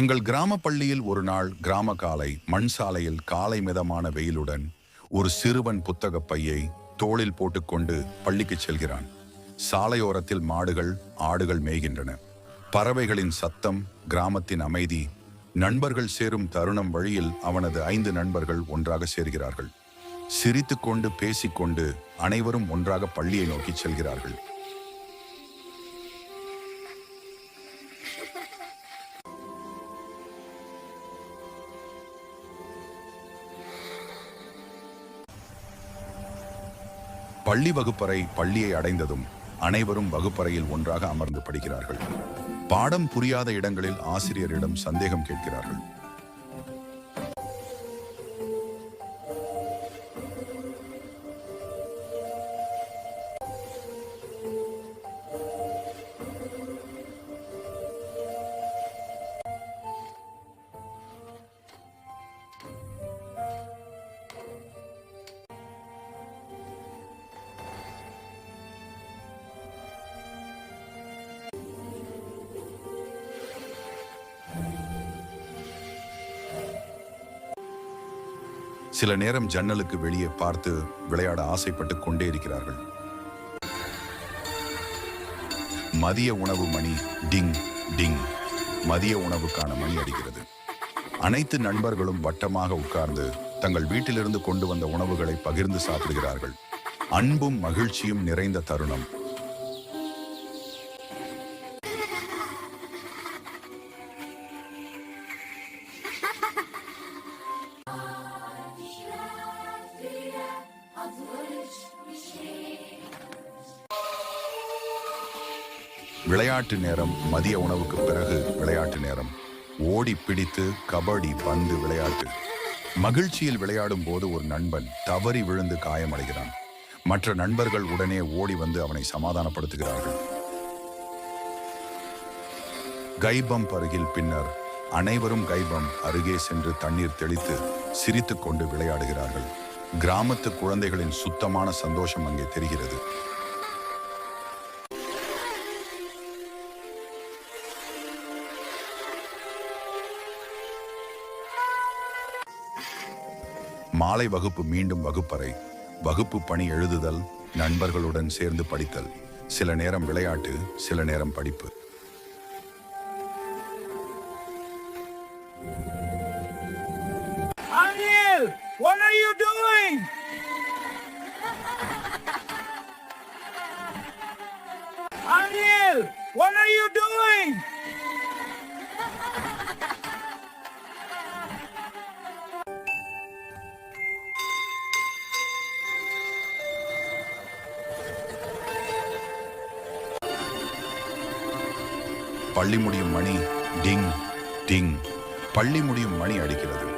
எங்கள் கிராம பள்ளியில் ஒரு நாள் கிராம காலை மண் சாலையில் காலை மிதமான வெயிலுடன் ஒரு சிறுவன் புத்தக பையை தோளில் போட்டுக்கொண்டு பள்ளிக்கு செல்கிறான். சாலையோரத்தில் மாடுகள் ஆடுகள் மேய்கின்றன. பறவைகளின் சத்தம், கிராமத்தின் அமைதி. நண்பர்கள் சேரும் தருணம். வழியில் அவனது 5 நண்பர்கள் ஒன்றாக சேர்கிறார்கள். சிரித்துக்கொண்டு பேசிக்கொண்டு அனைவரும் ஒன்றாக பள்ளியை நோக்கி செல்கிறார்கள். பள்ளி வகுப்பறை பள்ளியை அடைந்ததும் அனைவரும் வகுப்பறையில் ஒன்றாக அமர்ந்து படிக்கிறார்கள். பாடம் புரியாத இடங்களில் ஆசிரியரிடம் சந்தேகம் கேட்கிறார்கள். சில நேரம் ஜன்னலுக்கு வெளியே பார்த்து விளையாட ஆசைப்பட்டு கொண்டே இருக்கிறார்கள். மதிய உணவு மணி டிங் டிங். மதிய உணவுக்கான மணி அடிக்கிறது. அனைத்து நண்பர்களும் வட்டமாக உட்கார்ந்து தங்கள் வீட்டிலிருந்து கொண்டு வந்த உணவுகளை பகிர்ந்து சாப்பிடுகிறார்கள். அன்பும் மகிழ்ச்சியும் நிறைந்த தருணம். விளையாட்டு நேரம். மதிய உணவுக்கு பிறகு விளையாட்டு நேரம். ஓடி பிடித்து கபடி, பந்து விளையாட்டு. மகிழ்ச்சியில் விளையாடும் போது ஒரு நண்பன் தவறி விழுந்து காயமடைகிறான். மற்ற நண்பர்கள் உடனே ஓடி வந்து அவனை சமாதானப்படுத்துகிறார்கள். கைபம் அருகில். பின்னர் அனைவரும் கைபம் அருகே சென்று தண்ணீர் தெளித்து சிரித்துக் கொண்டு விளையாடுகிறார்கள். கிராமத்து குழந்தைகளின் சுத்தமான சந்தோஷம் அங்கே தெரிகிறது. மாலை வகுப்பு. மீண்டும் வகுப்பறை. வகுப்பு பணி எழுதுதல், நண்பர்களுடன் சேர்ந்து படித்தல். சில நேரம் விளையாட்டு, சில நேரம் படிப்பு. Anil, what are you doing? Anil, what are you doing? பள்ளி முடியும் மணி டிங் டிங். பள்ளி முடியும் மணி அடிக்கிறது.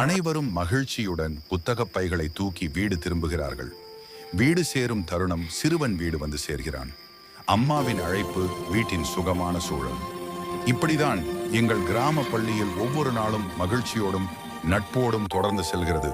அனைவரும் மகிழ்ச்சியுடன் புத்தக பைகளை தூக்கி வீடு திரும்புகிறார்கள். வீடு சேரும் தருணம். சிறுவன் வீடு வந்து சேர்கிறான். அம்மாவின் அழைப்பு. வீட்டின் சுகமான சூழல். இப்படிதான் எங்கள் கிராம பள்ளியில் ஒவ்வொரு நாளும் மகிழ்ச்சியோடும் நட்போடும் தொடர்ந்து செல்கிறது.